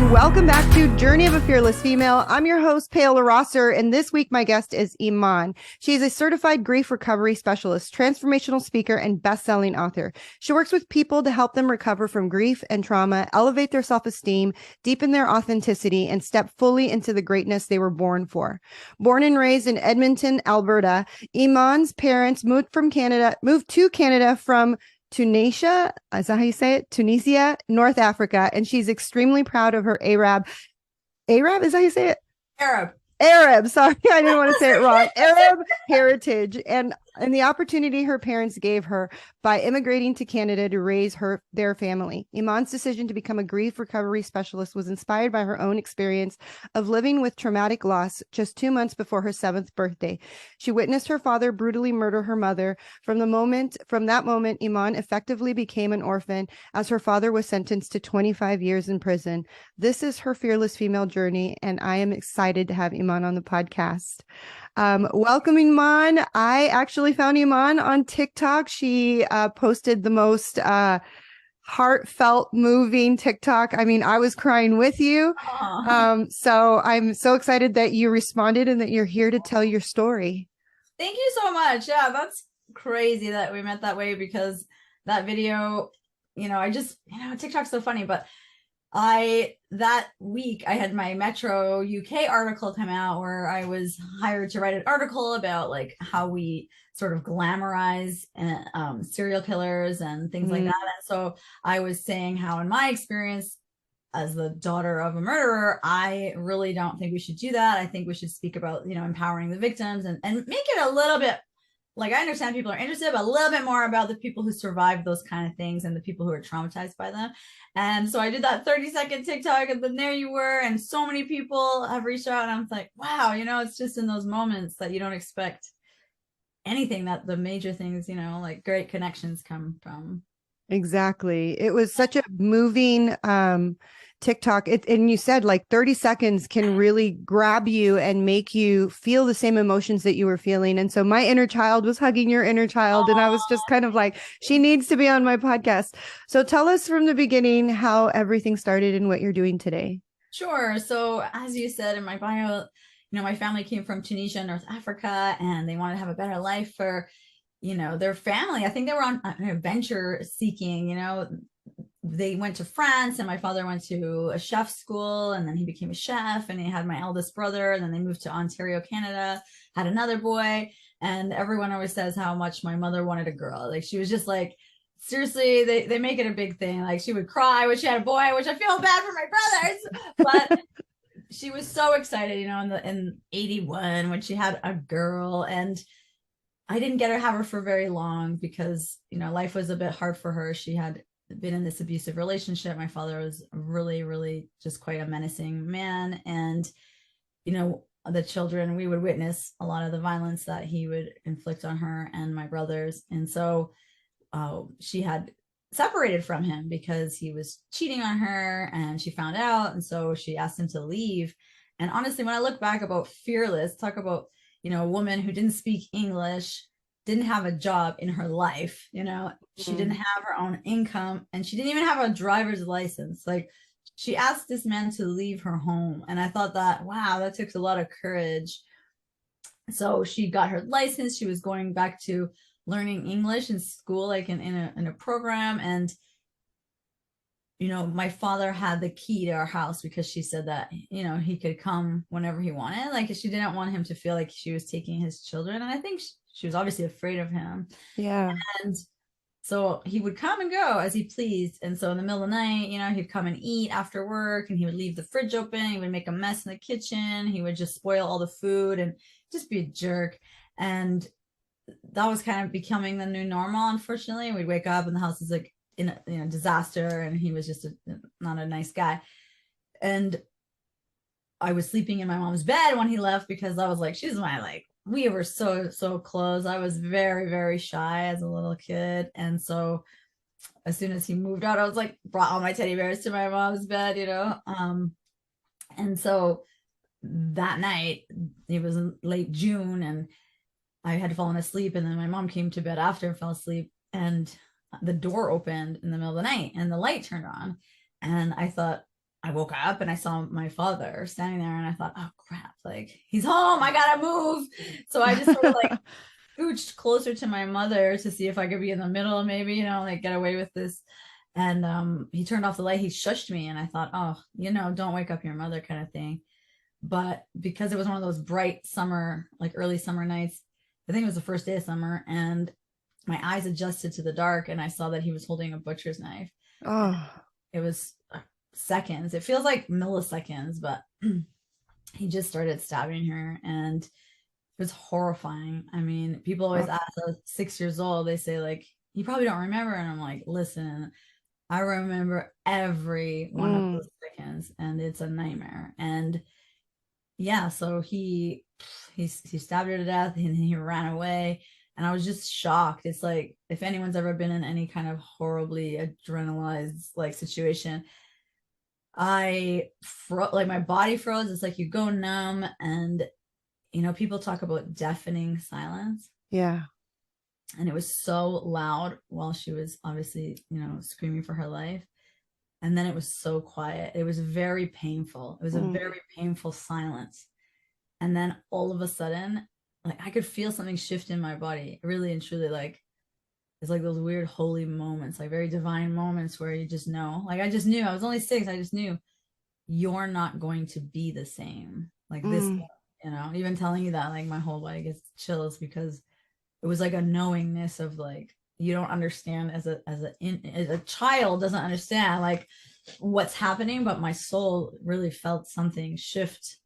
everyone. Welcome back to Journey of a Fearless Female. I'm your host, Paola Rosser, and this week my guest is Iman. She's a certified grief recovery specialist, transformational speaker, and best-selling author. She works with people to help them recover from grief and trauma, elevate their self-esteem, deepen their authenticity, and step fully into the greatness they were born for. Born and raised in Edmonton, Alberta, Iman's parents moved to Canada from Tunisia, is that how you say it? Tunisia, North Africa, and she's extremely proud of her Arab, is that how you say it? Arab, sorry, I didn't want to say it wrong. Arab heritage and the opportunity her parents gave her by immigrating to Canada to raise their family. Iman's decision to become a grief recovery specialist was inspired by her own experience of living with traumatic loss just 2 months before her 7th birthday. She witnessed her father brutally murder her mother. From that moment, Iman effectively became an orphan as her father was sentenced to 25 years in prison. This is her fearless female journey, and I am excited to have Iman on the podcast. Welcome, Iman. I actually found Iman on TikTok. She posted the most heartfelt, moving TikTok. I mean, I was crying with you. So I'm so excited that you responded and that you're here to tell your story. Thank you so much. Yeah, that's crazy that we met that way, because that video, TikTok's so funny, but that week I had my Metro UK article come out where I was hired to write an article about like how we sort of glamorize serial killers and things like that. And so I was saying how in my experience as the daughter of a murderer, I really don't think we should do that. I think we should speak about, empowering the victims and make it a little bit, like, I understand people are interested, but a little bit more about the people who survived those kind of things and the people who are traumatized by them. And so I did that 30-second TikTok, and then there you were, and so many people have reached out, and I'm like, wow, it's just in those moments that you don't expect anything, that the major things, like great connections come from. Exactly. It was such a moving TikTok. And you said like 30 seconds can really grab you and make you feel the same emotions that you were feeling. And so my inner child was hugging your inner child. And I was just kind of like, she needs to be on my podcast. So tell us from the beginning how everything started and what you're doing today. Sure. So as you said in my bio, my family came from Tunisia, North Africa, and they wanted to have a better life for their family. I think they were on adventure seeking. They went to France, and my father went to a chef school, and then he became a chef, and he had my eldest brother, and then they moved to Ontario, Canada, had another boy. And everyone always says how much my mother wanted a girl. Like, she was just like, seriously, they make it a big thing. Like, she would cry when she had a boy, which I feel bad for my brothers, but she was so excited, in 81 when she had a girl. And I didn't get to have her for very long because, life was a bit hard for her. She had been in this abusive relationship. My father was really, really just quite a menacing man. And, the children, we would witness a lot of the violence that he would inflict on her and my brothers. And so she had separated from him because he was cheating on her, and she found out. And so she asked him to leave. And honestly, when I look back about fearless, talk about a woman who didn't speak English, didn't have a job in her life, she didn't have her own income, and she didn't even have a driver's license. Like, she asked this man to leave her home. And I thought that, wow, that takes a lot of courage. So she got her license. She was going back to learning English in school, like in a program. And my father had the key to our house because she said that, he could come whenever he wanted. Like, she didn't want him to feel like she was taking his children. And I think she was obviously afraid of him. Yeah. And so he would come and go as he pleased. And so in the middle of the night, he'd come and eat after work, and he would leave the fridge open. He would make a mess in the kitchen. He would just spoil all the food and just be a jerk. And that was kind of becoming the new normal, unfortunately. We'd wake up and the house is like in a disaster, and he was just not a nice guy. And I was sleeping in my mom's bed when he left because I was like, she's my, we were so close. I was very, very shy as a little kid. And so as soon as he moved out, I was like, brought all my teddy bears to my mom's bed, and so that night, it was late June, and I had fallen asleep, and then my mom came to bed after and fell asleep, and the door opened in the middle of the night and the light turned on. And I thought, I woke up and I saw my father standing there, and I thought, oh crap, like he's home, I gotta move. So I just sort of like scooched closer to my mother to see if I could be in the middle, maybe, like get away with this. And he turned off the light, he shushed me, and I thought, oh, don't wake up your mother, kind of thing. But because it was one of those bright summer, like early summer nights, I think it was the first day of summer, and my eyes adjusted to the dark, and I saw that he was holding a butcher's knife. Oh, It was seconds. It feels like milliseconds, but he just started stabbing her, and it was horrifying. I mean, people always ask, I was 6 years old, they say like, you probably don't remember. And I'm like, listen, I remember every one of those seconds, and it's a nightmare. And yeah, so he stabbed her to death, and he ran away. And I was just shocked. It's like, if anyone's ever been in any kind of horribly adrenalized like situation, like my body froze. It's like you go numb, and people talk about deafening silence. yeah. And it was so loud while she was obviously, screaming for her life. And then it was so quiet. It was very painful. It was a very painful silence. And then all of a sudden, like I could feel something shift in my body, really and truly. Like it's like those weird holy moments, like very divine moments where you just know. Like I just knew, I was only 6. I just knew you're not going to be the same. Like this, even telling you that, like my whole body gets chills, because it was like a knowingness of like, you don't understand as a child doesn't understand like what's happening, but my soul really felt something shift,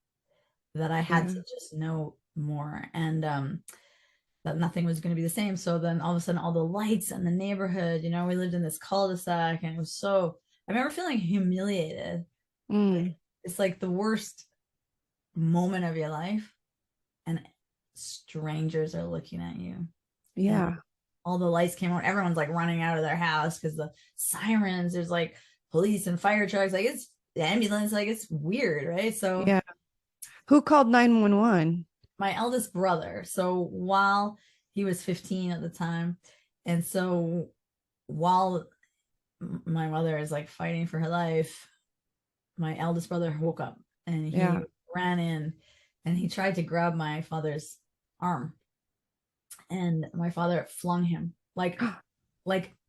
that I had to just know more, and that nothing was going to be the same. So then all of a sudden, all the lights in the neighborhood, we lived in this cul-de-sac, and it was so, I remember feeling humiliated. Like, it's like the worst moment of your life, and strangers are looking at you. Yeah. And all the lights came on, everyone's like running out of their house because the sirens, there's like police and fire trucks, like it's the ambulance, like it's weird, right? So yeah. Who called 911? My eldest brother. So while he was 15 at the time, and so while my mother is like fighting for her life, my eldest brother woke up, and he ran in, and he tried to grab my father's arm, and my father flung him like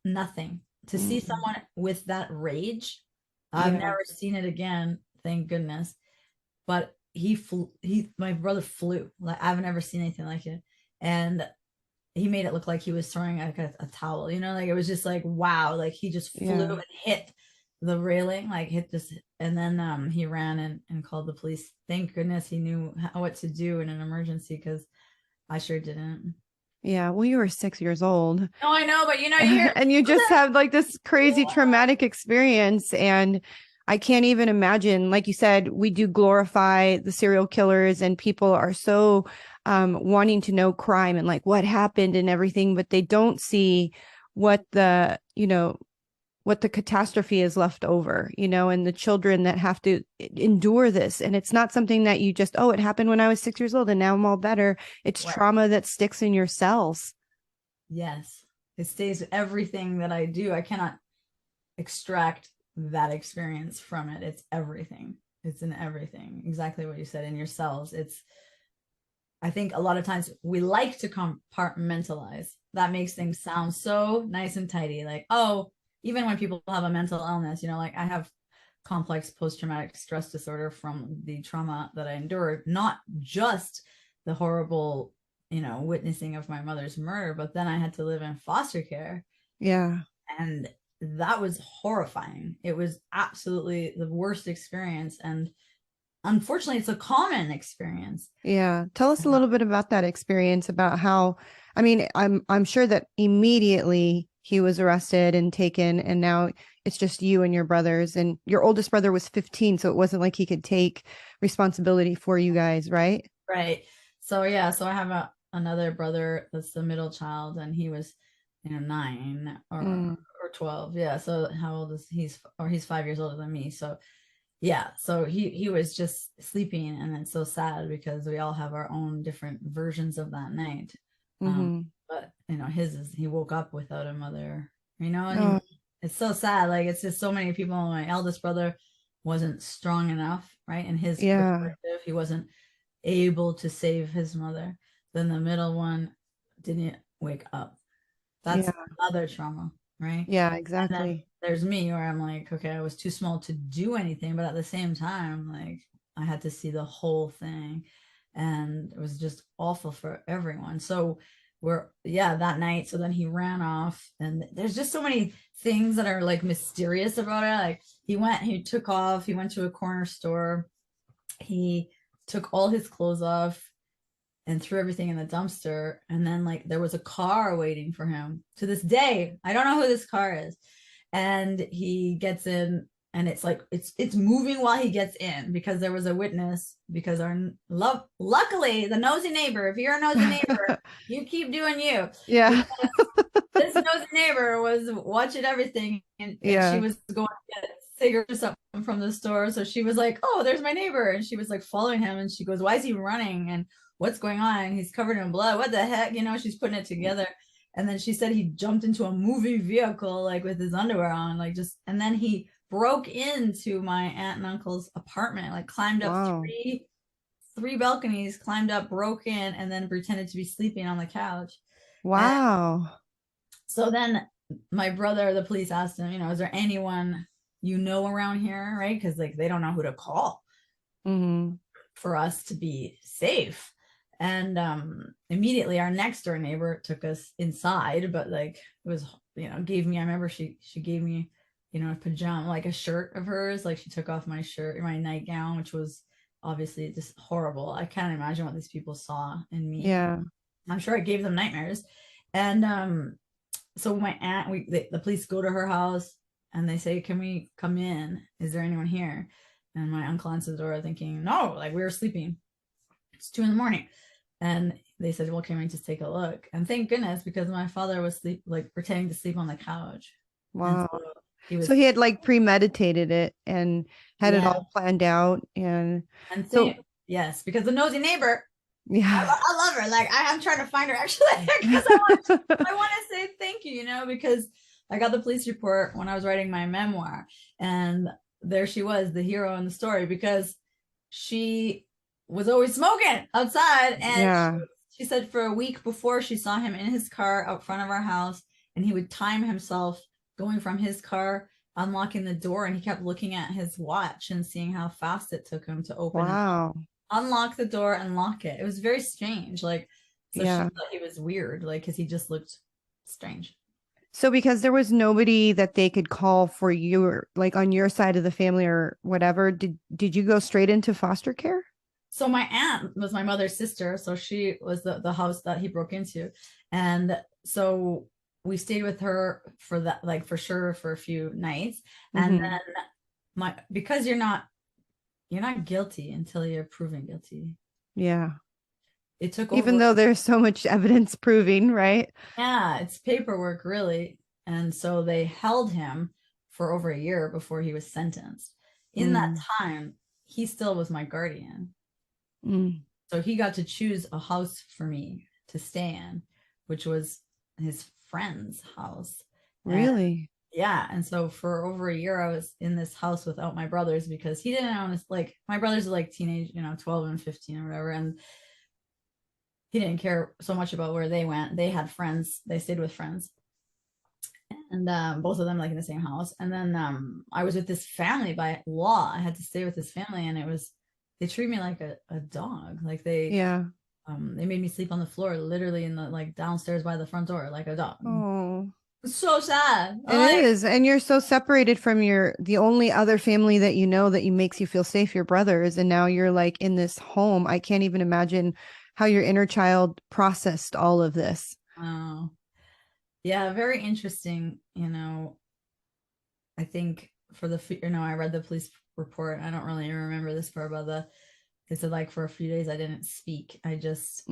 nothing. To see someone with that rage, I've never seen it again, thank goodness. But my brother flew. Like I've never seen anything like it. And he made it look like he was throwing like a towel, like it was just like, wow, like he just flew and hit the railing, like hit this. And then he ran and called the police. Thank goodness he knew what to do in an emergency, because I sure didn't. Yeah. Well, you were 6 years old. No, I know, but you hear and you just have like this crazy traumatic experience. And I can't even imagine, like you said, we do glorify the serial killers, and people are so wanting to know crime and like what happened and everything, but they don't see what the catastrophe is left over, and the children that have to endure this. And it's not something that you just, oh, it happened when I was 6 years old and now I'm all better. It's trauma that sticks in your cells. Yes. It stays with everything that I do. I cannot extract that experience from it. It's everything. It's in everything. Exactly what you said, in your cells. I think a lot of times we like to compartmentalize. That makes things sound so nice and tidy. Like, oh, even when people have a mental illness, like I have complex post-traumatic stress disorder from the trauma that I endured, not just the horrible, witnessing of my mother's murder, but then I had to live in foster care. Yeah. And that was horrifying. It was absolutely the worst experience. And unfortunately, it's a common experience. Yeah. Tell us a little bit about that experience, about how, I mean, I'm sure that immediately he was arrested and taken, and now it's just you and your brothers, and your oldest brother was 15. So it wasn't like he could take responsibility for you guys, right? Right. So, yeah. So I have another brother that's the middle child, and he was, 9 or 12. Yeah. So how old is he's 5 years older than me. So yeah. So he was just sleeping, and it's so sad because we all have our own different versions of that night. But his is, he woke up without a mother, and it's so sad. Like it's just so many people. My eldest brother, wasn't strong enough, right? In his Yeah. perspective, he wasn't able to save his mother. Then the middle one didn't wake up. That's Yeah. another trauma, right? Yeah, And then exactly. there's me where I'm like, okay, I was too small to do anything, but at the same time, like I had to see the whole thing. And it was just awful for everyone. So that night. So then he ran off, and there's just so many things that are like mysterious about it. Like he took off, he went to a corner store, he took all his clothes off and threw everything in the dumpster. And then like there was a car waiting for him. To this day, I don't know who this car is. And he gets in, and it's like it's moving while he gets in, because there was a witness, because luckily the nosy neighbor, if you're a nosy neighbor, you keep doing you. Yeah. Because this nosy neighbor was watching everything, and she Yeah. was going to get cigarettes or something from the store. So she was like, oh, there's my neighbor. And she was like following him, and she goes, why is he running? And what's going on? He's covered in blood. What the heck? She's putting it together. And then she said he jumped into a moving vehicle, like with his underwear on, like just, and then he broke into my aunt and uncle's apartment, like climbed up Wow. three balconies, climbed up, broke in, and then pretended to be sleeping on the couch. And Wow. so then my brother, the police asked him, is there anyone around here, right? Because like they don't know who to call for us to be safe. And immediately our next door neighbor took us inside, but like it was, gave me, I remember she gave me, a pajama, like a shirt of hers. Like she took off my shirt, my nightgown, which was obviously just horrible. I can't imagine what these people saw in me. Yeah. I'm sure it gave them nightmares. And so my aunt, the police go to her house, and they say, can we come in? Is there anyone here? And my uncle answers the door thinking, no, like we were sleeping. It's 2 a.m. And they said, well, can we just take a look? And thank goodness, because my father was pretending to sleep on the couch. Wow. And so he had like premeditated it and had it yeah. all planned out. And yes, because the nosy neighbor, yeah. I love her. Like I'm trying to find her actually, because I want to say thank you, because I got the police report when I was writing my memoir, and there she was, the hero in the story, because she was always smoking outside. And she said for a week before, she saw him in his car out front of our house, and he would time himself going from his car, unlocking the door, and he kept looking at his watch and seeing how fast it took him to open it, unlock the door and lock it. It was very strange. Like, so she thought he was weird, like, because he just looked strange. So because there was nobody that they could call for you, or like on your side of the family or whatever, did you go straight into foster care? So my aunt was my mother's sister. So she was the house that he broke into. And so we stayed with her for that, like for sure, for a few nights. And then because you're not guilty until you're proven guilty. Yeah. It took even though there's so much evidence proving, right? Yeah, it's paperwork, really. And so they held him for over a year before he was sentenced. In that time, he still was my guardian. So he got to choose a house for me to stay in, which was his friend's house. Really? Yeah. And so for over a year, I was in this house without my brothers, because he didn't own us. Like my brothers are like teenage, 12 and 15 or whatever. And he didn't care so much about where they went. They had friends. They stayed with friends. And both of them like in the same house. And then I was with this family by law. I had to stay with this family, and they treat me like a dog. Like they made me sleep on the floor, literally in the like downstairs by the front door, like a dog. Oh, it's so sad. It is. And you're so separated from the only other family that that makes you feel safe, your brothers. And now you're like in this home. I can't even imagine how your inner child processed all of this. Oh, yeah. Very interesting. I think I read the police report. I don't really remember this part about they said like for a few days I didn't speak. I just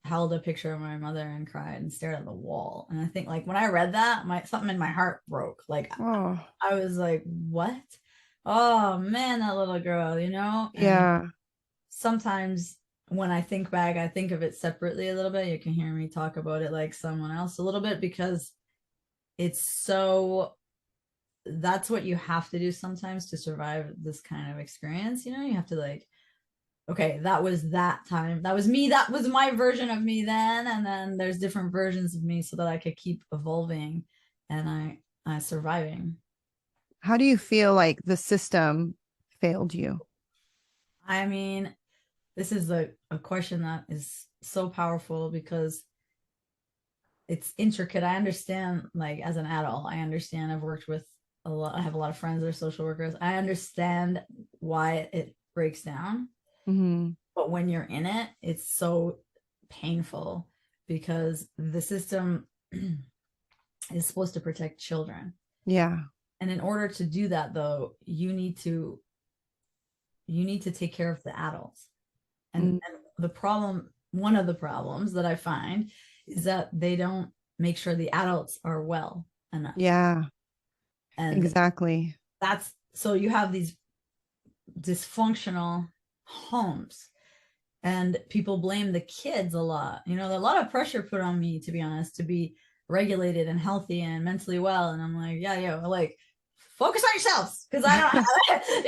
held a picture of my mother and cried and stared at the wall. And I think like when I read that, something in my heart broke. Like I was like, what? Oh man, that little girl, Yeah. Sometimes when I think back, I think of it separately a little bit. You can hear me talk about it like someone else a little bit, because it's so that's what you have to do sometimes to survive this kind of experience. You know, you have to like, okay, that was that time. That was me. That was my version of me then. And then there's different versions of me so that I could keep evolving and I surviving. How do you feel like the system failed you? I mean, this is a question that is so powerful because it's intricate. I understand, like, as an adult, I understand. I've worked with a lot, I have a lot of friends that are social workers. I understand why it breaks down. Mm-hmm. But when you're in it, it's so painful because the system is supposed to protect children. Yeah. And in order to do that though, you need to take care of the adults. And the problem, one of the problems that I find is that they don't make sure the adults are well enough. Yeah, And exactly. that's so you have these dysfunctional homes and people blame the kids a lot. You know, a lot of pressure put on me, to be honest, to be regulated and healthy and mentally well. And I'm like, yeah, like focus on yourselves because I don't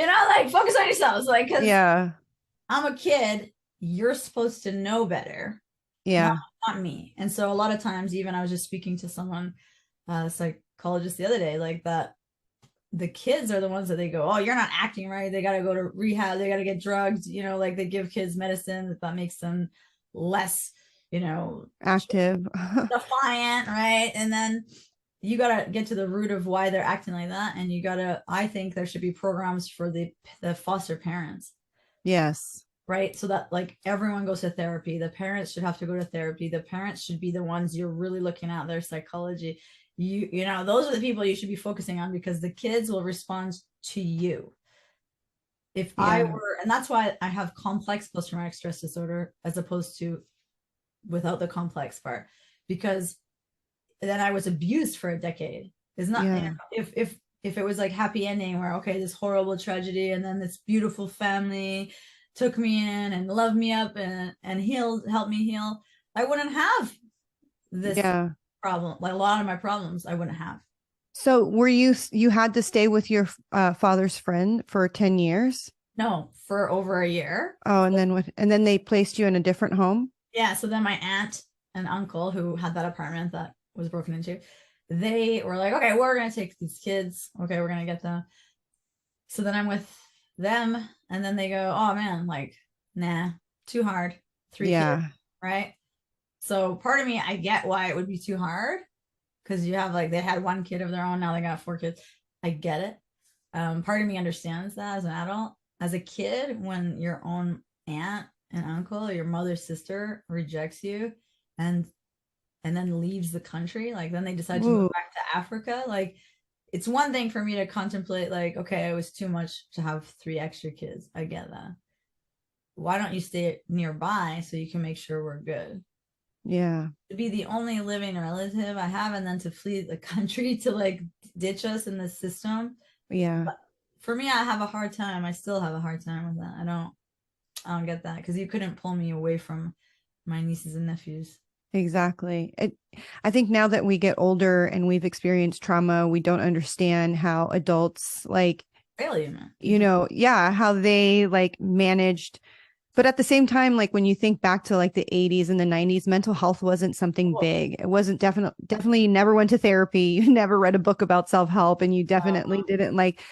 have, like focus on yourselves, like because Yeah. I'm a kid. You're supposed to know better, not Yeah. not me. And so a lot of times, even I was just speaking to someone, a psychologist the other day, like that the kids are the ones that they go, oh, you're not acting right. They got to go to rehab. They got to get drugged. Like they give kids medicine that makes them less, Active. defiant, right? And then you got to get to the root of why they're acting like that. And I think there should be programs for the foster parents, Yes. right? So that like everyone goes to therapy. The parents should have to go to therapy. The parents should be the ones you're really looking at their psychology. Those are the people you should be focusing on because the kids will respond to you. If I Yeah. were, and that's why I have complex post-traumatic stress disorder as opposed to without the complex part, because then I was abused for a decade. It's not, Yeah. if it was like happy ending where, okay, this horrible tragedy and then this beautiful family took me in and loved me up and helped me heal, I wouldn't have this Yeah. problem. Like a lot of my problems I wouldn't have. So you had to stay with your father's friend for 10 years? No, for over a year. Oh, and then what? And then they placed you in a different home? Yeah, so then my aunt and uncle who had that apartment that was broken into, they were like, okay, we're gonna take these kids. Okay, we're gonna get them. So then I'm with them, and then they go, oh man, like, nah, too hard. 3 kids, Yeah. right? So part of me, I get why it would be too hard because you have like they had 1 kid of their own, now they got 4 kids. I get it. Part of me understands that as an adult. As a kid, when your own aunt and uncle, or your mother's sister rejects you and then leaves the country, like then they decide to move Ooh. back to Africa, like it's one thing for me to contemplate like, okay, it was too much to have 3 extra kids. I get that. Why don't you stay nearby so you can make sure we're good? Yeah. To be the only living relative I have and then to flee the country to like ditch us in the system. Yeah. But for me, I have a hard time. I still have a hard time with that. I don't get that because you couldn't pull me away from my nieces and nephews. Exactly. I think now that we get older and we've experienced trauma, we don't understand how adults like, Failure, man. yeah, how they like managed. But at the same time, like when you think back to like the 80s and the 90s, mental health wasn't something Cool. big. It wasn't definitely you never went to therapy. You never read a book about self-help and you definitely didn't like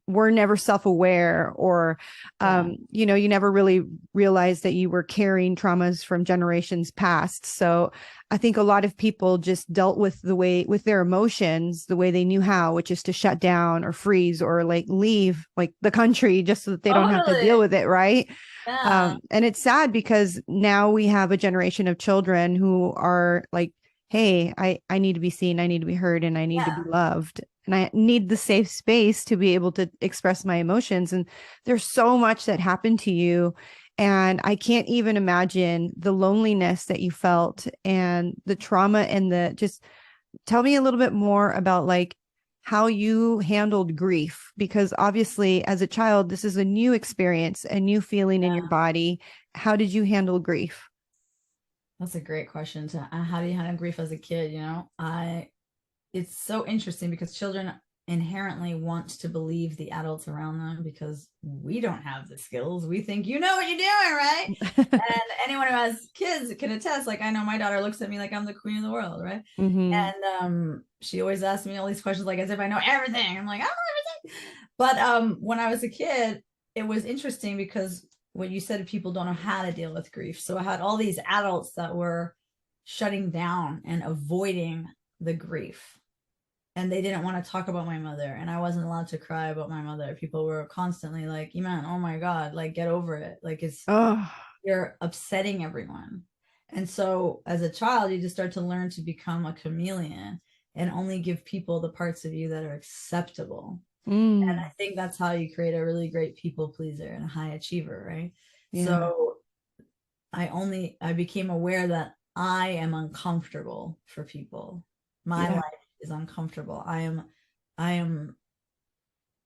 were never self-aware or Yeah. you never really realized that you were carrying traumas from generations past. So I think a lot of people just dealt with their emotions the way they knew how, which is to shut down or freeze or like leave like the country just so that they don't have to deal Totally. with it, right? Yeah. And it's sad because now we have a generation of children who are like, hey, I need to be seen, I need to be heard, and I need to be Yeah. loved. And I need the safe space to be able to express my emotions. And there's so much that happened to you. And I can't even imagine the loneliness that you felt and the trauma and just tell me a little bit more about like how you handled grief, because obviously as a child, this is a new experience, a new feeling in your Yeah. body. How did you handle grief? That's a great question to how do you handle grief as a kid? It's so interesting because children inherently want to believe the adults around them because we don't have the skills. We think you know what you're doing, right? And anyone who has kids can attest. Like, I know my daughter looks at me like I'm the queen of the world, right? Mm-hmm. And she always asks me all these questions, like as if I know everything. I'm like, I don't know everything. But when I was a kid, it was interesting because what you said, people don't know how to deal with grief. So I had all these adults that were shutting down and avoiding the grief, and they didn't want to talk about my mother, and I wasn't allowed to cry about my mother. People were constantly like, Iman, oh my God, like get over it. Like Oh, you're upsetting everyone. And so as a child, you just start to learn to become a chameleon and only give people the parts of you that are acceptable. And I think that's how you create a really great people pleaser and a high achiever, right? yeah. So I became aware that I am uncomfortable for people. My life is uncomfortable. I'm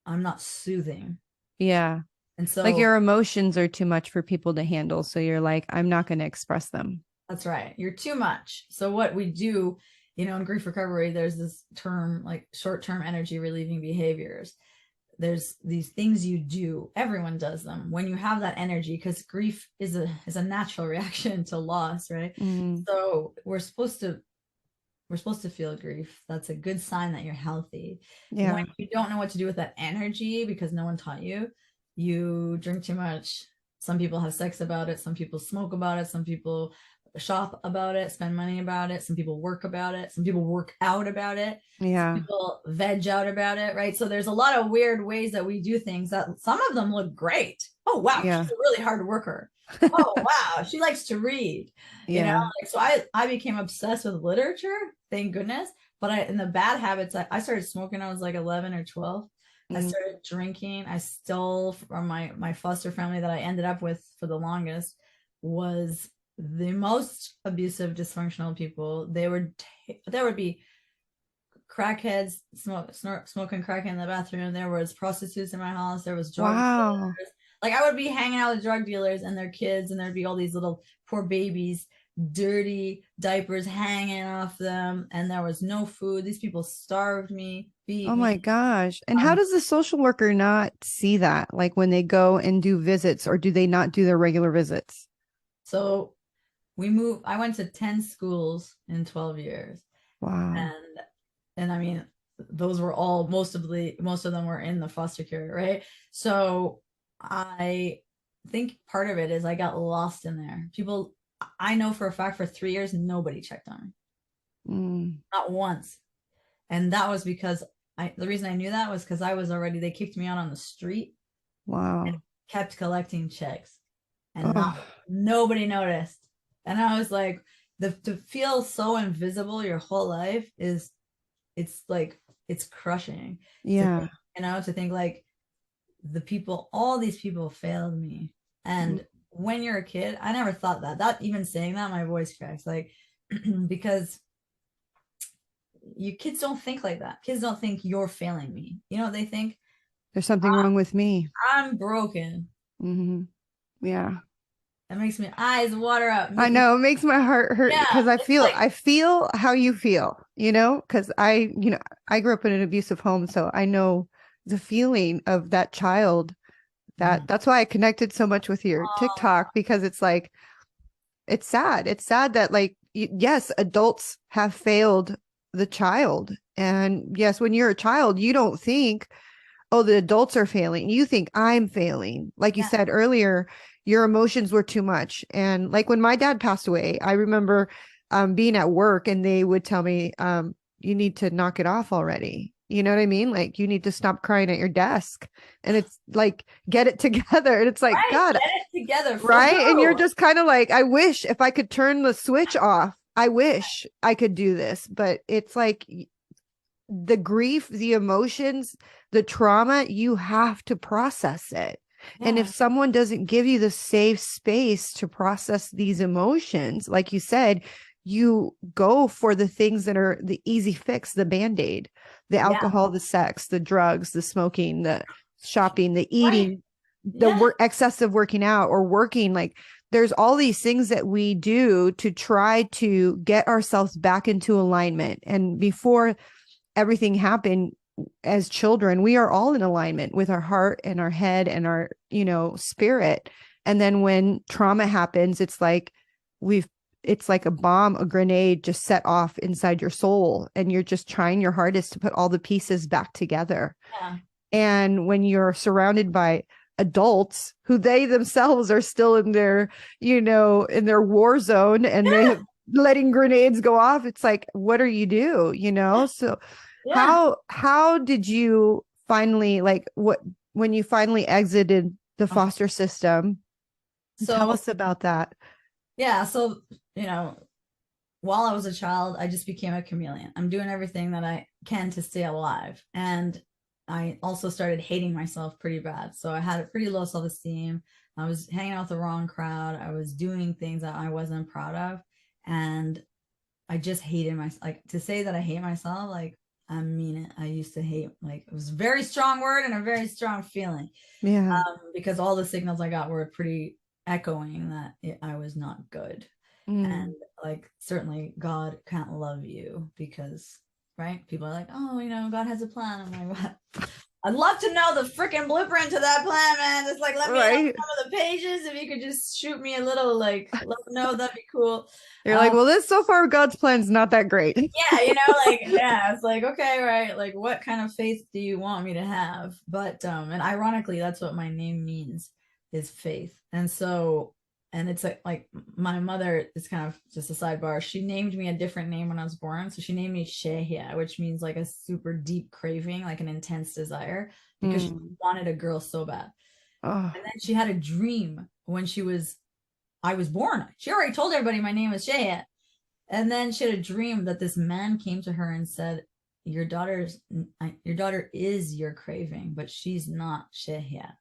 not soothing. Yeah. And so Like your emotions are too much for people to handle. So you're like, I'm not going to express them. that's right. You're too much. So what we do, in grief recovery, there's this term like short-term energy relieving behaviors. There's these things you do. Everyone does them when you have that energy, because grief is a natural reaction to loss, right? Mm-hmm. So we're supposed to feel grief. That's a good sign that you're healthy. Yeah. When you don't know what to do with that energy because no one taught you, you drink too much. Some people have sex about it. Some people smoke about it. Some people shop about it, spend money about it. Some people work about it. Some people work out about it. Yeah. Some people veg out about it, right? So there's a lot of weird ways that we do things that some of them look great. Oh, wow. Yeah. She's a really hard worker. Oh, wow. She likes to read. Yeah. Like, so I became obsessed with literature, thank goodness. But in the bad habits, I started smoking. I was like 11 or 12. I started drinking. I stole from my foster family that I ended up with for the longest. Was the most abusive, dysfunctional people. There would be crackheads smoking crack in the bathroom. There was prostitutes in my house. There was drug dealers. Like, I would be hanging out with drug dealers and their kids, and there'd be all these little poor babies, dirty diapers hanging off them, and there was no food. These people starved me, beat Oh me. my gosh. And how does the social worker not see that? Like when they go and do visits, or do they not do their regular visits? So I went to 10 schools in 12 years. Wow. And I mean, those were all, most of them were in the foster care, right? So I think part of it is I got lost in there. People, I know for a fact, for 3 years, nobody checked on me. Not once. And that was because the reason I knew that was because they kicked me out on the street. Wow. And kept collecting checks, and nobody noticed. And I was like, to feel so invisible your whole life it's crushing. Yeah. To think like all these people failed me. And when you're a kid, I never thought that even saying that, my voice cracks, like, because you kids don't think like that. Kids don't think you're failing me. They think there's something wrong with me. I'm broken. Yeah. That makes my eyes water up. I know, it makes my heart hurt because I feel how you feel, because I grew up in an abusive home. So I know the feeling of that child. That's why I connected so much with your TikTok, because it's like, it's sad. It's sad that, like, yes, adults have failed the child. And yes, when you're a child, you don't think, oh, the adults are failing. You think I'm failing. Like you said earlier, your emotions were too much. And like when my dad passed away, I remember being at work and they would tell me, you need to knock it off already. You know what I mean? Like, you need to stop crying at your desk. And it's like, get it together. And it's like, God, get it together. Right. And you're just kind of like, I wish if I could turn the switch off, I wish I could do this. But it's like the grief, the emotions, the trauma, you have to process it. Yeah. And if someone doesn't give you the safe space to process these emotions, like you said, you go for the things that are the easy fix, the Band-Aid, the alcohol, the sex, the drugs, the smoking, the shopping, the eating, the excessive working out or working. Like, there's all these things that we do to try to get ourselves back into alignment. And before everything happened, as children, we are all in alignment with our heart and our head and our, spirit. And then when trauma happens, it's like a bomb, a grenade just set off inside your soul. And you're just trying your hardest to put all the pieces back together. Yeah. And when you're surrounded by adults who they themselves are still in their, in their war zone, and they have letting grenades go off, it's like, what are you do? So Yeah. how did you finally, like, what, when you finally exited the foster system? Tell So us about that. yeah, so while I was a child, I just became a chameleon. I'm doing everything that I can to stay alive. And I also started hating myself pretty bad. So I had a pretty low self-esteem. I was hanging out with the wrong crowd. I was doing things that I wasn't proud of. And I just hated myself. Like, to say that I hate myself, like, I mean it. I used to hate, like, it was a very strong word and a very strong feeling. Yeah. Because all the signals I got were pretty echoing that I was not good. And like, certainly God can't love you because, right? People are like, oh, God has a plan. I'm like, what? I'd love to know the freaking blueprint to that plan, man. Just like, let me know some of the pages. If you could just shoot me a little, like, let me know, that'd be cool. You're like, well, this so far God's plan's not that great. Yeah, like, yeah, it's like, okay, right. Like, what kind of faith do you want me to have? But and ironically, that's what my name means, is faith. And so, and it's like my mother is kind of just a sidebar. She named me a different name when I was born. So she named me Shehia, which means like a super deep craving, like an intense desire, because she wanted a girl so bad. Oh. And then she had a dream when I was born. She already told everybody my name is Shehia. And then she had a dream that this man came to her and said, your daughter is your craving, but she's not Shehia.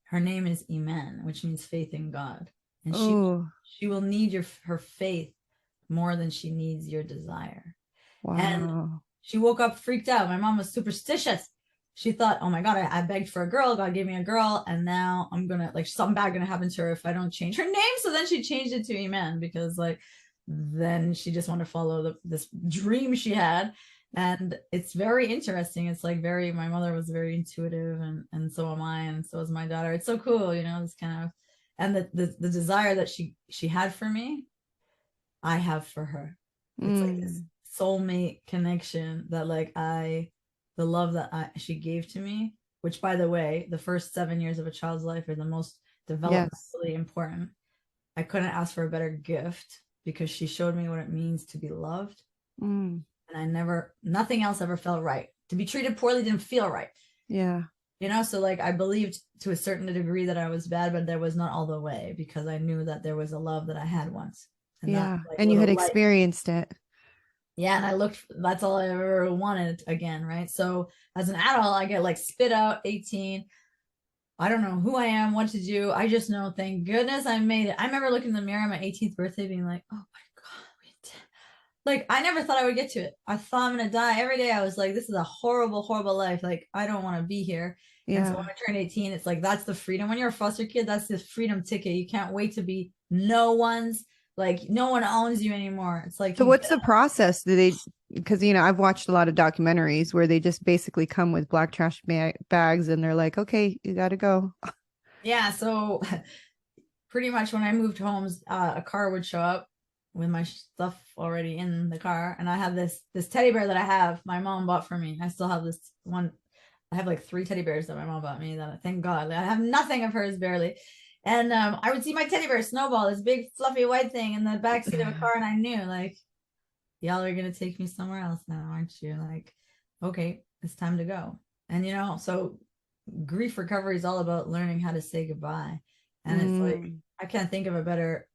Her name is Iman, which means faith in God. And she will need her faith more than she needs your desire. Wow. And she woke up freaked out. My mom was superstitious. She thought, oh my God, I begged for a girl. God gave me a girl. And now I'm going to, like, something bad going to happen to her if I don't change her name. So then she changed it to Iman, because, like, then she just wanted to follow this dream she had. And it's very interesting. It's like my mother was very intuitive, and so am I, and so is my daughter. It's so cool, this kind of, and the desire that she had for me, I have for her. It's like this soulmate connection that, like, the love that she gave to me, which, by the way, the first 7 years of a child's life are the most developmentally important. I couldn't ask for a better gift, because she showed me what it means to be loved. And nothing else ever felt right. To be treated poorly didn't feel right. Yeah. So, like, I believed to a certain degree that I was bad, but that was not all the way, because I knew that there was a love that I had once. And that, like, and you had experienced it. Yeah. And that's all I ever wanted again. Right. So as an adult, I get, like, spit out 18. I don't know who I am, what to do. I just know, thank goodness I made it. I remember looking in the mirror on my 18th birthday being like, oh my God, we did. Like, I never thought I would get to it. I thought I'm going to die. Every day I was like, this is a horrible, horrible life. Like, I don't want to be here. Yeah. And so when I turned 18, it's like, that's the freedom. When you're a foster kid, that's the freedom ticket. You can't wait to be no one's, like, no one owns you anymore. It's like, so what's the process? Because, I've watched a lot of documentaries where they just basically come with black trash bags, and they're like, okay, you got to go. Yeah. So pretty much when I moved homes, a car would show up with my stuff already in the car. And I have this teddy bear that my mom bought for me. I still have this one. I have like 3 teddy bears that my mom bought me, that, thank God, I have nothing of hers, barely. And I would see my teddy bear Snowball, this big fluffy white thing, in the backseat of a car. And I knew, like, y'all are going to take me somewhere else now, aren't you? Like, okay, it's time to go. And, so grief recovery is all about learning how to say goodbye. And it's like, I can't think of a better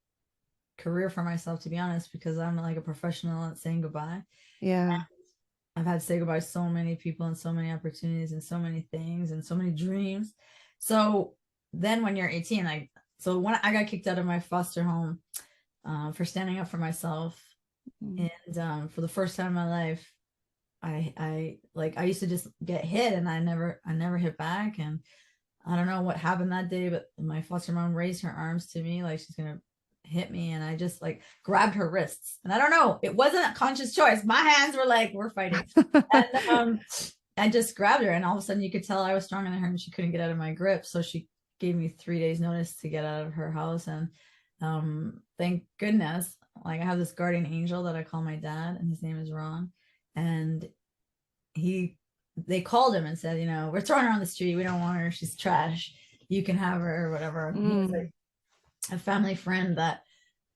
career for myself, to be honest, because I'm like a professional at saying goodbye. Yeah. And I've had to say goodbye to so many people and so many opportunities and so many things and so many dreams. So then when you're 18, so when I got kicked out of my foster home for standing up for myself, and for the first time in my life, I used to just get hit, and I never hit back. And I don't know what happened that day, but my foster mom raised her arms to me like she's gonna hit me, and I just, like, grabbed her wrists. And I don't know, it wasn't a conscious choice. My hands were like, we're fighting. And I just grabbed her, and all of a sudden you could tell I was stronger than her, and she couldn't get out of my grip. So she gave me 3 days notice to get out of her house. And thank goodness, like I have this guardian angel that I call my dad, and his name is Ron. And they called him and said, we're throwing her on the street. We don't want her. She's trash. You can have her or whatever. He was like a family friend that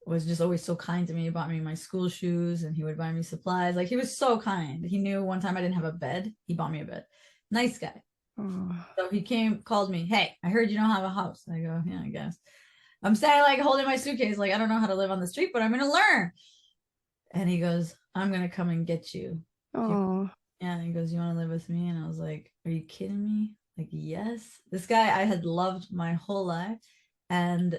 was just always so kind to me. He bought me my school shoes, and he would buy me supplies. Like, he was so kind. He knew one time I didn't have a bed. He bought me a bed. Nice guy. So he called me. Hey, I heard you don't have a house. I go, yeah, I guess. I'm saying, like, holding my suitcase, like, I don't know how to live on the street, but I'm going to learn. And he goes, I'm going to come and get you. Oh. Yeah. And he goes, you want to live with me? And I was like, are you kidding me? Like, yes. This guy I had loved my whole life. And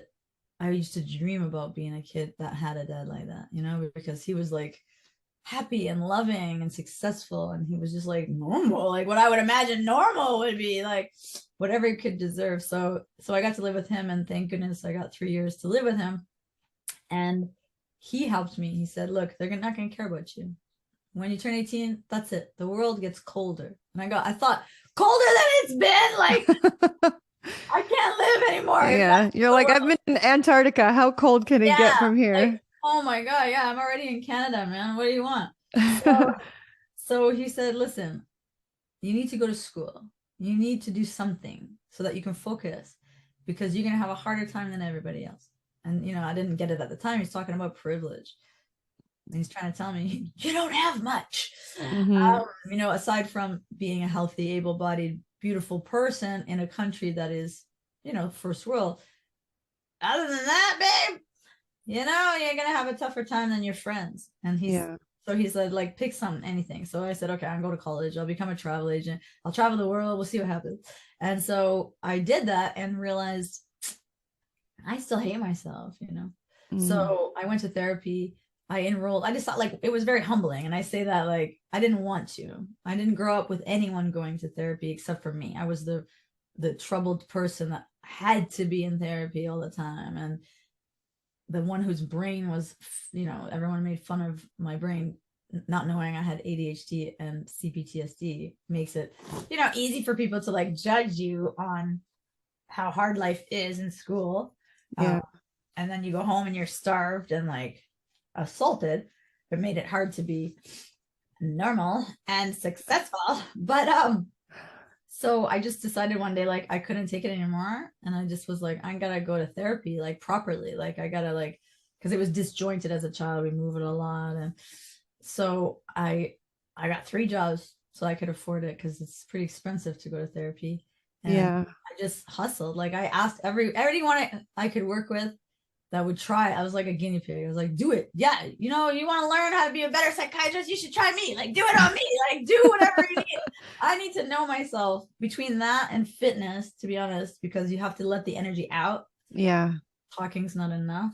I used to dream about being a kid that had a dad like that, because he was like happy and loving and successful. And he was just like normal, like what I would imagine normal would be, like whatever he could deserve. So I got to live with him, and thank goodness I got 3 years to live with him. And he helped me. He said, look, they're not going to care about you. When you turn 18, that's it. The world gets colder. And I thought, colder than it's been? Like, I can't live anymore. Yeah. You're like, I've been in Antarctica. How cold can it get from here? Like, oh my God. Yeah. I'm already in Canada, man. What do you want? So he said, listen, you need to go to school. You need to do something so that you can focus, because you're going to have a harder time than everybody else. And, I didn't get it at the time. He's talking about privilege. And he's trying to tell me, you don't have much. Aside from being a healthy, able-bodied, beautiful person in a country that is, first world. Other than that, babe, you're going to have a tougher time than your friends. And he said, like, pick anything. So I said, okay, I'll go to college. I'll become a travel agent. I'll travel the world. We'll see what happens. And so I did that and realized I still hate myself, So I went to therapy. I enrolled. I just thought, like, it was very humbling. And I say that, like, I didn't want to. I didn't grow up with anyone going to therapy except for me. I was the troubled person that had to be in therapy all the time. And the one whose brain was, everyone made fun of my brain, not knowing I had ADHD and CPTSD makes it, easy for people to, like, judge you on how hard life is in school. Yeah. And then you go home and you're starved and, like, assaulted. It made it hard to be normal and successful. But so I just decided one day, like, I couldn't take it anymore, and I just was like, I gotta go to therapy, like, properly. Like, I gotta, like, because it was disjointed as a child. We moved a lot. And so I got 3 jobs so I could afford it, because it's pretty expensive to go to therapy. And I just hustled. Like, I asked everyone I could work with that would try. I was like a guinea pig. I was like, do it. Yeah. You want to learn how to be a better psychiatrist? You should try me. Like, do it on me. Like, do whatever you need. I need to know myself between that and fitness, to be honest, because you have to let the energy out. Yeah. Talking's not enough.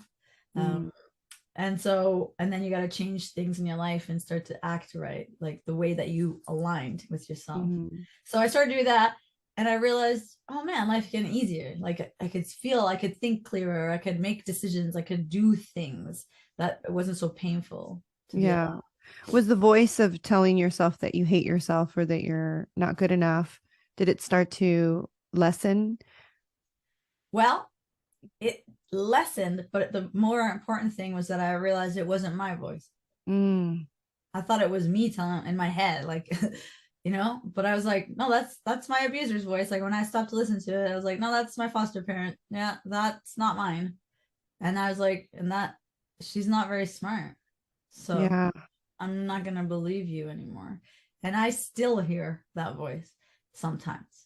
And then you got to change things in your life and start to act right, like the way that you aligned with yourself. So I started doing that. And I realized, oh man, life getting easier. Like, I could think clearer. I could make decisions. I could do things that it wasn't so painful. Yeah. Was the voice of telling yourself that you hate yourself or that you're not good enough, did it start to lessen? Well, it lessened, but the more important thing was that I realized it wasn't my voice. I thought it was me telling in my head, like, but I was like, no, that's my abuser's voice. Like, when I stopped to listen to it, I was like, no, that's my foster parent. Yeah, that's not mine. And I was like, she's not very smart. So yeah. I'm not going to believe you anymore. And I still hear that voice sometimes.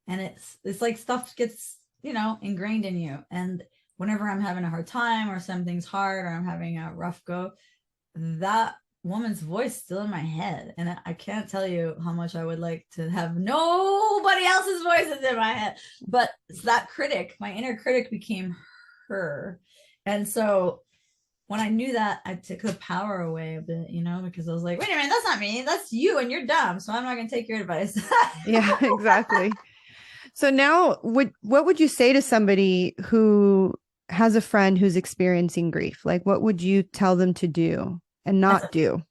And it's like stuff gets, ingrained in you. And whenever I'm having a hard time or something's hard or I'm having a rough go, that woman's voice still in my head. And I can't tell you how much I would like to have nobody else's voices in my head. But that critic, my inner critic, became her. And so when I knew that, I took the power away a bit, because I was like, wait a minute, that's not me. That's you, and you're dumb. So I'm not going to take your advice. Yeah, exactly. So now what would you say to somebody who has a friend who's experiencing grief? Like, what would you tell them to do and not do?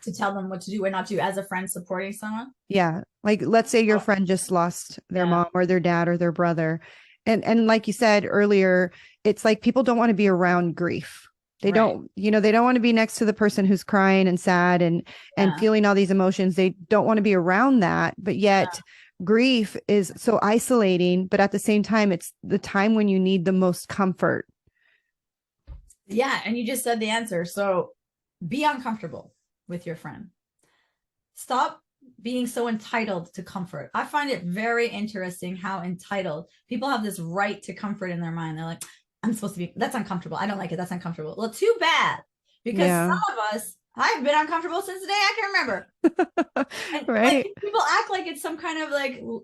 to tell them what to do and not to as a friend supporting someone. Yeah. Like, let's say your friend just lost their mom or their dad or their brother. And like you said earlier, it's like people don't want to be around grief. They don't, they don't want to be next to the person who's crying and sad and feeling all these emotions. They don't want to be around that. But yet grief is so isolating, but at the same time, it's the time when you need the most comfort. Yeah. And you just said the answer. So be uncomfortable with your friend. Stop being so entitled to comfort. I find it very interesting how entitled people have this right to comfort in their mind. They're like, I'm supposed to be, that's uncomfortable. I don't like it. That's uncomfortable. Well, too bad. Because some of us, I've been uncomfortable since the day I can remember. And like, people act like it's some kind of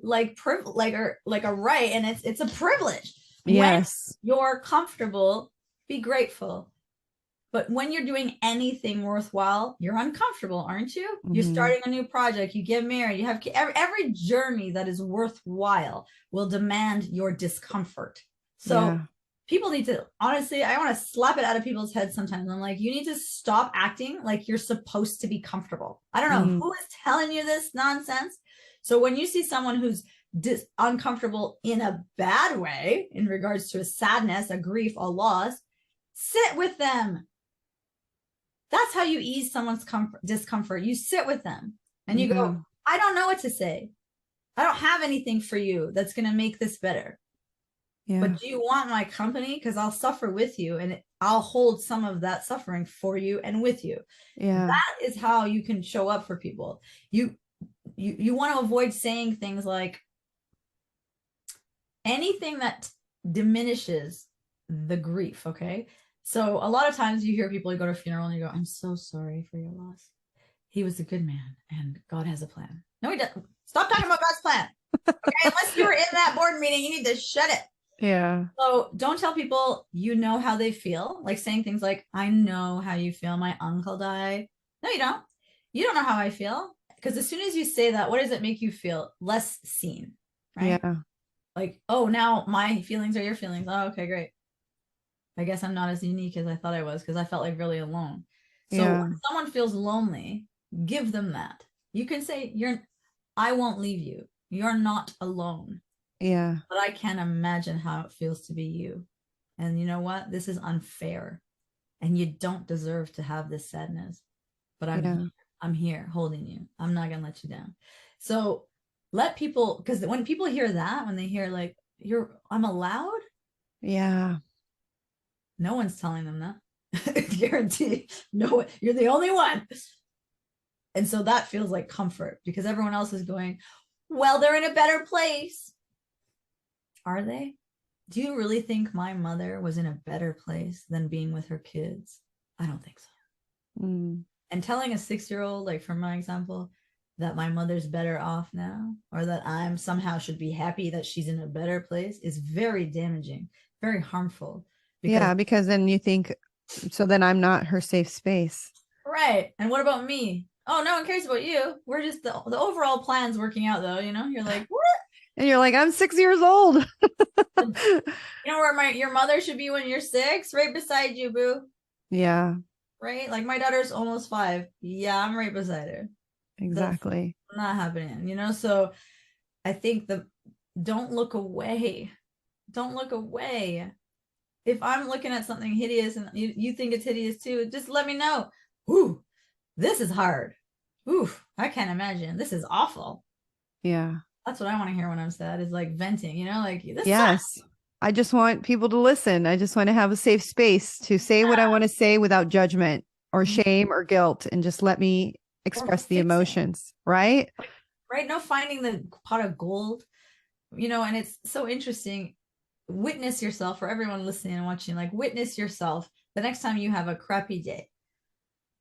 like a right. And it's a privilege. Yes. When you're comfortable, be grateful. But when you're doing anything worthwhile, you're uncomfortable, aren't you? Mm-hmm. You're starting a new project, you get married, you have every journey that is worthwhile will demand your discomfort. So people need to, honestly, I want to slap it out of people's heads sometimes. I'm like, you need to stop acting like you're supposed to be comfortable. I don't know who is telling you this nonsense. So when you see someone who's uncomfortable in a bad way, in regards to a sadness, a grief, a loss, sit with them. That's how you ease someone's discomfort. You sit with them and you go, I don't know what to say. I don't have anything for you that's going to make this better. Yeah. But do you want my company? Because I'll suffer with you and I'll hold some of that suffering for you and with you. Yeah. That is how you can show up for people. You want to avoid saying things like anything that diminishes the grief. Okay. So a lot of times you hear people, you go to a funeral and you go, I'm so sorry for your loss. He was a good man and God has a plan. No, he doesn't. Stop talking about God's plan. Okay. Unless you were in that board meeting, you need to shut it. Yeah. So don't tell people you know how they feel. Like saying things like, I know how you feel. My uncle died. No, you don't. You don't know how I feel. Because as soon as you say that, what does it make you feel? Less seen. Right. Yeah. Like, oh, now my feelings are your feelings. Oh, okay, great. I guess I'm not as unique as I thought I was because I felt like really alone. So when someone feels lonely, give them that. You can say, I won't leave you. You're not alone. Yeah. But I can't imagine how it feels to be you. And you know what? This is unfair. And you don't deserve to have this sadness. But I'm here holding you. I'm not going to let you down. So let people, because when people hear that, when they hear like, I'm allowed. Yeah. No one's telling them that. Guarantee. No, you're the only one. And so that feels like comfort because everyone else is going, well, they're in a better place. Are they? Do you really think my mother was in a better place than being with her kids? I don't think so. And telling a 6-year-old, like from my example, that my mother's better off now, or that I'm somehow should be happy that she's in a better place is very damaging, very harmful. Because then you think, so then I'm not her safe space. Right. And what about me? Oh, no one cares about you. We're just the overall plan's working out though. You know, you're like, what? And you're like, I'm 6 years old. You know where your mother should be when you're 6? Right beside you, boo. Yeah. Right? Like my daughter's almost 5. Yeah, I'm right beside her. Exactly. That's not happening, you know? So I think don't look away. Don't look away. If I'm looking at something hideous and you think it's hideous too, just let me know. Ooh, this is hard. Ooh, I can't imagine. This is awful. Yeah. That's what I want to hear when I'm sad is like venting, you know, like this yes. Sucks. I just want people to listen. I just want to have a safe space to say what I want to say without judgment or shame or guilt and just let me express the emotions, right? Right. No finding the pot of gold, you know, and it's so interesting. Witness yourself for everyone listening and watching, like witness yourself the next time you have a crappy day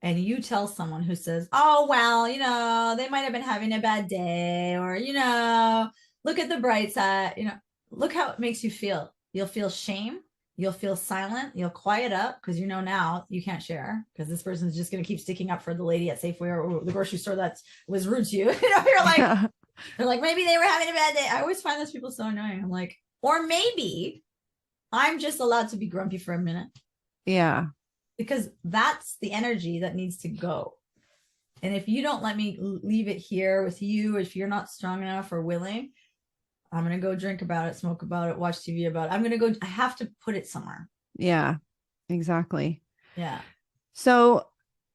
and you tell someone who says, oh, well, you know, they might have been having a bad day or, you know, look at the bright side, you know, look how it makes you feel. You'll feel shame. You'll feel silent. You'll quiet up because you know now you can't share because this person's just going to keep sticking up for the lady at Safeway or the grocery store that was rude to you. You know, you're like, they're like, maybe they were having a bad day. I always find those people so annoying. I'm like, or maybe I'm just allowed to be grumpy for a minute. Yeah. Because that's the energy that needs to go. And if you don't let me leave it here with you, if you're not strong enough or willing, I'm going to go drink about it, smoke about it, watch TV about it. I'm going to go, I have to put it somewhere. Yeah, exactly. Yeah. So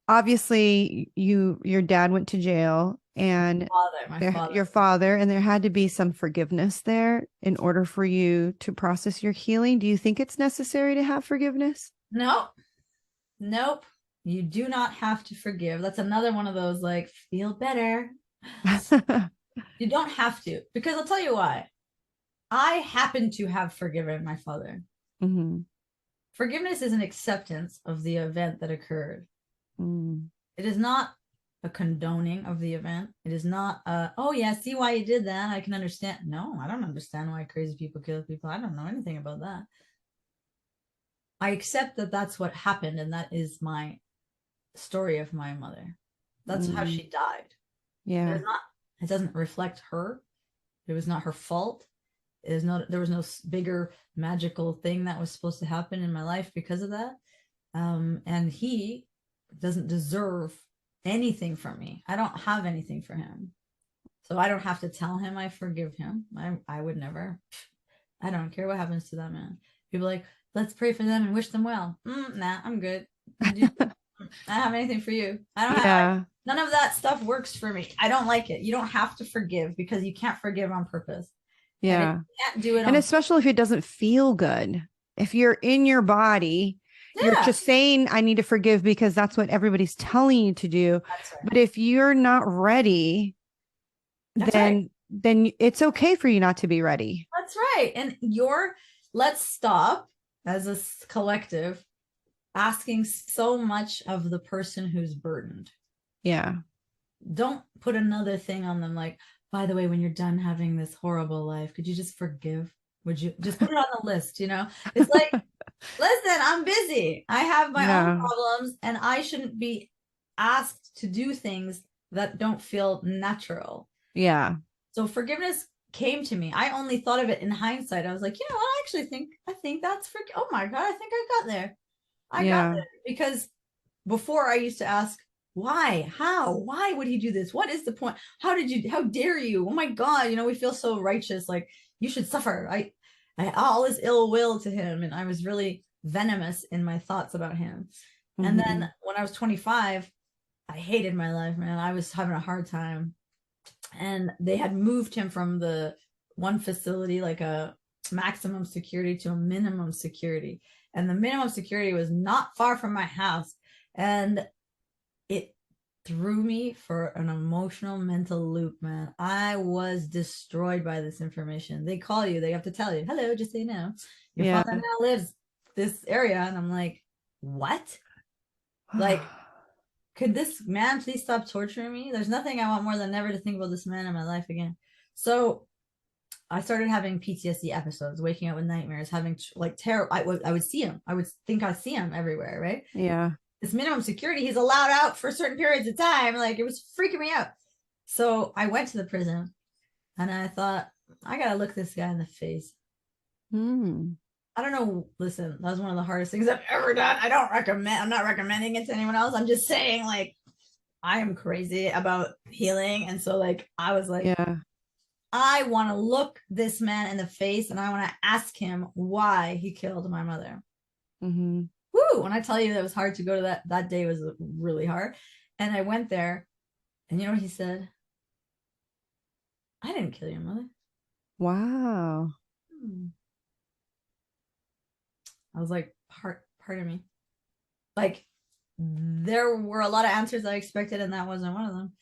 obviously your dad went to jail and My father. your father, and there had to be some forgiveness there in order for you to process your healing. Do you think it's necessary to have forgiveness? Nope. Nope. You do not have to forgive. That's another one of those like feel better. You don't have to, because I'll tell you why. I happen to have forgiven my father. Mm-hmm. Forgiveness is an acceptance of the event that occurred. Mm. It is not a condoning of the event. It is not oh yeah, see why you did that. I can understand. No, I don't understand why crazy people kill people. I don't know anything about that. I accept that that's what happened, and that is my story of my mother. That's how she died. Yeah. It doesn't reflect her. It was not her fault. There was no bigger magical thing that was supposed to happen in my life because of that. And he doesn't deserve anything from me. I don't have anything for him. So I don't have to tell him I forgive him. I would never. I don't care what happens to that man. People are like, let's pray for them and wish them well. Nah, I'm good. I don't have anything for you. I don't have none of that stuff works for me. I don't like it. You don't have to forgive because you can't forgive on purpose. Yeah. You can't do it. And especially if it doesn't feel good. If you're in your body, you're just saying, I need to forgive because that's what everybody's telling you to do. That's right. But if you're not ready, then it's okay for you not to be ready. That's right. And let's stop as a collective asking so much of the person who's burdened. Yeah. Don't put another thing on them like, by the way, when you're done having this horrible life, could you just forgive? Would you just put it on the list? You know, it's like, listen, I'm busy. I have my own problems, and I shouldn't be asked to do things that don't feel natural. Yeah. So forgiveness came to me. I only thought of it in hindsight. I was like, you know what? I think that's oh my God, I think I got there. I got there. Because before I used to ask, why, how, why would he do this? What is the point? How dare you? Oh my God. You know, we feel so righteous. Like you should suffer. I all this ill will to him. And I was really venomous in my thoughts about him. Mm-hmm. And then when I was 25, I hated my life, man. I was having a hard time. And they had moved him from the one facility, like a maximum security, to a minimum security. And the minimum security was not far from my house. And it threw me for an emotional mental loop, man. I was destroyed by this information. They call you, they have to tell you, hello, just so you know, your father now lives this area. And I'm like, what? Like, could this man please stop torturing me? There's nothing I want more than never to think about this man in my life again. So I started having PTSD episodes, waking up with nightmares, having like terror. I would see him. I would think I see him everywhere, right? Yeah. This minimum security, he's allowed out for certain periods of time. Like it was freaking me out. So I went to the prison and I thought, I got to look this guy in the face. I don't know. Listen, that was one of the hardest things I've ever done. I'm not recommending it to anyone else. I'm just saying, like, I am crazy about healing. And so, like, I was like, I want to look this man in the face and I want to ask him why he killed my mother. Mm-hmm. Woo! When I tell you that it was hard to go to that day was really hard. And I went there and you know what he said? I didn't kill your mother. Wow. I was like, pardon me. Like, there were a lot of answers I expected, and that wasn't one of them.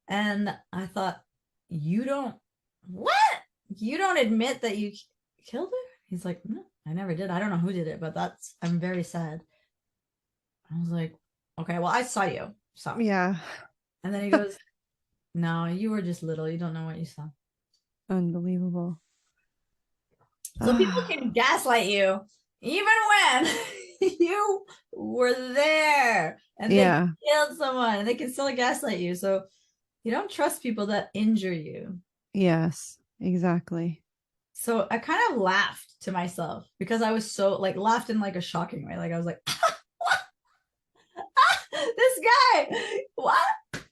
And I thought, you don't admit that you killed her? He's like, no, I never did. I don't know who did it, but I'm very sad. I was like, okay, well, I saw you. So yeah. And then he goes, no, you were just little. You don't know what you saw. Unbelievable. So people can gaslight you even when you were there and they killed someone, and they can still gaslight you. So you don't trust people that injure you. Yes, exactly. So I kind of laughed to myself because I was so like laughed in like a shocking way. Like I was like, what? This guy, what?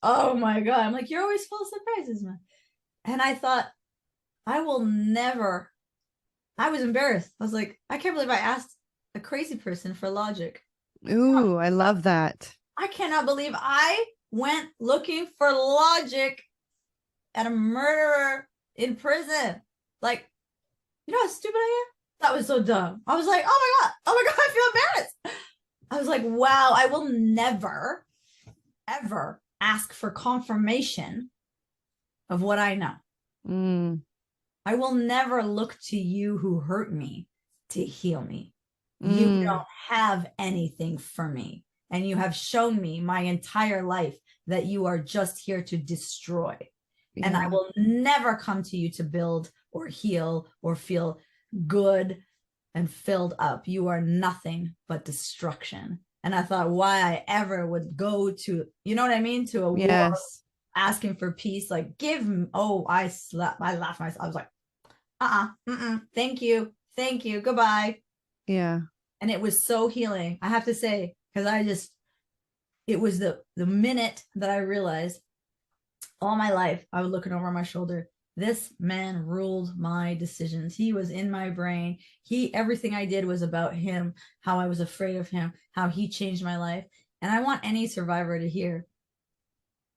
oh my God. I'm like, you're always full of surprises, man. And I thought, I will never, I was embarrassed. I was like, I can't believe I asked a crazy person for logic. Ooh, I love that. I cannot believe I went looking for logic at a murderer in prison. Like, you know how stupid I am? That was so dumb. I was like, oh my God, I feel embarrassed. I was like, wow, I will never, ever ask for confirmation of what I know. Mm. I will never look to you who hurt me to heal me. You Mm. don't have anything for me. And you have shown me my entire life that you are just here to destroy. Yeah. And I will never come to you to build or heal or feel good and filled up. You are nothing but destruction. And I thought, why I ever would go to, you know what I mean, to a war Yes. asking for peace, like give me, I laughed myself. I was like, thank you, goodbye. Yeah. And it was so healing, I have to say, because it was the minute that I realized all my life I was looking over my shoulder. This man ruled my decisions. He was in my brain. Everything I did was about him, how I was afraid of him, how he changed my life. And I want any survivor to hear,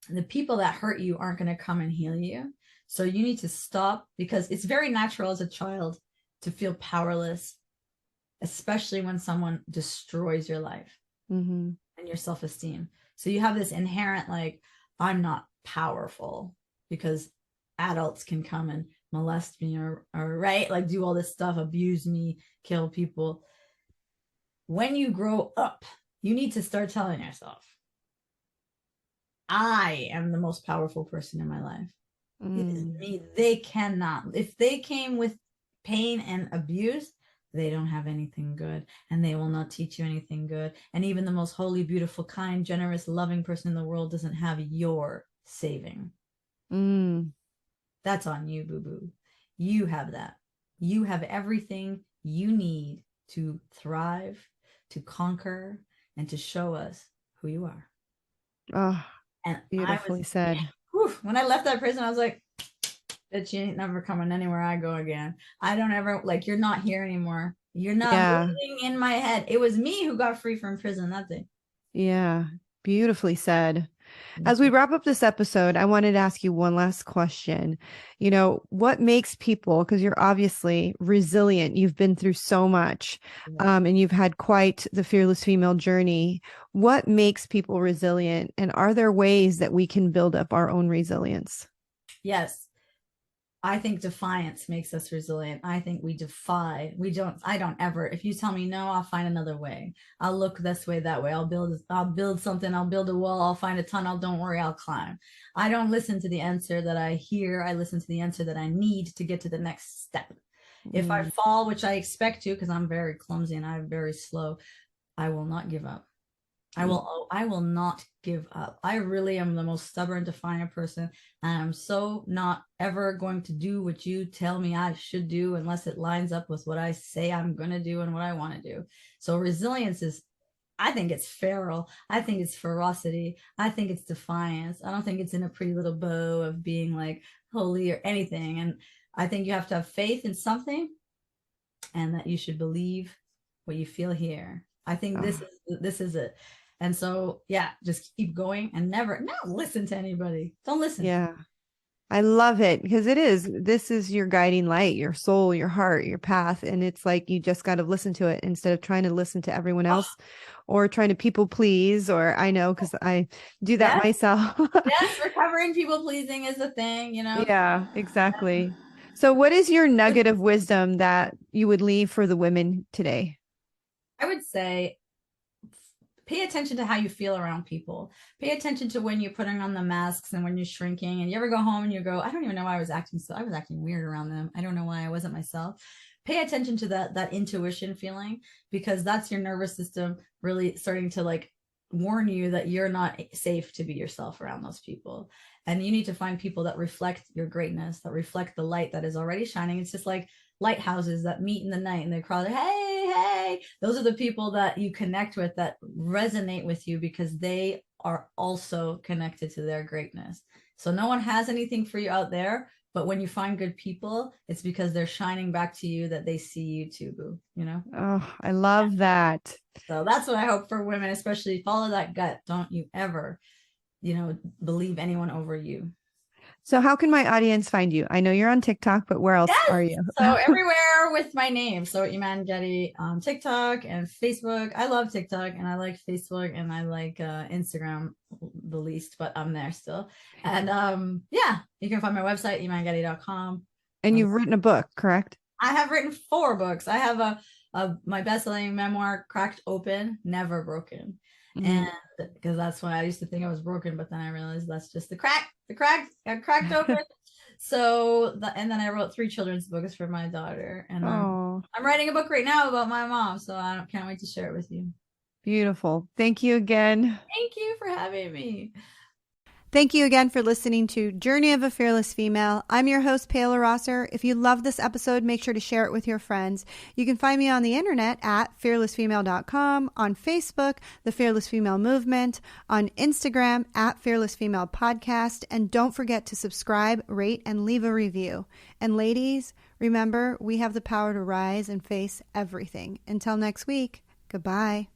the people that hurt you aren't going to come and heal you. So you need to stop, because it's very natural as a child to feel powerless, especially when someone destroys your life and your self-esteem. So you have this inherent, like, I'm not powerful because adults can come and molest me or right, like do all this stuff, abuse me, kill people. When you grow up, you need to start telling yourself, I am the most powerful person in my life. It is me. They cannot. If they came with pain and abuse, they don't have anything good, and they will not teach you anything good. And even the most holy, beautiful, kind, generous, loving person in the world doesn't have your saving. That's on you, boo-boo. You have that. You have everything you need to thrive, to conquer, and to show us who you are. Oh, and beautifully said. When I left that prison, I was like, bitch, you ain't never coming anywhere I go again. I don't ever, like, you're not here anymore. You're not living in my head. It was me who got free from prison that day. Yeah, beautifully said. As we wrap up this episode, I wanted to ask you one last question. You know, what makes people, because you're obviously resilient, you've been through so much, and you've had quite the fearless female journey. What makes people resilient? And are there ways that we can build up our own resilience? Yes. I think defiance makes us resilient. I think I don't ever, if you tell me no, I'll find another way. I'll look this way, that way. I'll build something. I'll build a wall. I'll find a tunnel. Don't worry, I'll climb. I don't listen to the answer that I hear. I listen to the answer that I need to get to the next step. If I fall, which I expect to, because I'm very clumsy and I'm very slow, I will not give up. I will not give up. I really am the most stubborn, defiant person. And I'm so not ever going to do what you tell me I should do unless it lines up with what I say I'm going to do and what I want to do. So resilience is, I think it's feral. I think it's ferocity. I think it's defiance. I don't think it's in a pretty little bow of being like holy or anything. And I think you have to have faith in something, and that you should believe what you feel here. I think this is it. And so, yeah, just keep going and never listen to anybody. Don't listen. Yeah. I love it, because this is your guiding light, your soul, your heart, your path. And it's like, you just got to listen to it instead of trying to listen to everyone else or trying to people please, or I know, because I do that myself. Yes. Recovering people pleasing is a thing, you know? Yeah, exactly. So what is your nugget of wisdom that you would leave for the women today? I would say, pay attention to how you feel around people. Pay attention to when you're putting on the masks and when you're shrinking, and you ever go home and you go, I don't even know why I was acting weird around them. I don't know why I wasn't myself. Pay attention to that intuition feeling, because that's your nervous system really starting to like warn you that you're not safe to be yourself around those people. And you need to find people that reflect your greatness, that reflect the light that is already shining. It's just like lighthouses that meet in the night and they call it, hey, yay. Those are the people that you connect with, that resonate with you, because they are also connected to their greatness. So no one has anything for you out there, but when you find good people, it's because they're shining back to you that they see you too, boo, you know? Oh, I love that. So that's what I hope for women, especially. Follow that gut. Don't you ever, believe anyone over you. So how can my audience find you? I know you're on TikTok, but where else Yes. are you? So everywhere with my name. So Iman Gatti on TikTok and Facebook. I love TikTok and I like Facebook and I like Instagram the least, but I'm there still. And yeah, you can find my website, imangatti.com. And you've written a book, correct? I have written 4 books. I have my best-selling memoir, Cracked Open, Never Broken. And because that's why I used to think I was broken, but then I realized that's just the crack got cracked open. So and then I wrote 3 children's books for my daughter, and I'm writing a book right now about my mom, so I can't wait to share it with you. Beautiful. Thank you again. Thank you for having me. Thank you again for listening to Journey of a Fearless Female. I'm your host, Paola Rosser. If you love this episode, make sure to share it with your friends. You can find me on the internet at fearlessfemale.com, on Facebook, The Fearless Female Movement, on Instagram at Fearless Female Podcast, and don't forget to subscribe, rate, and leave a review. And ladies, remember, we have the power to rise and face everything. Until next week, goodbye.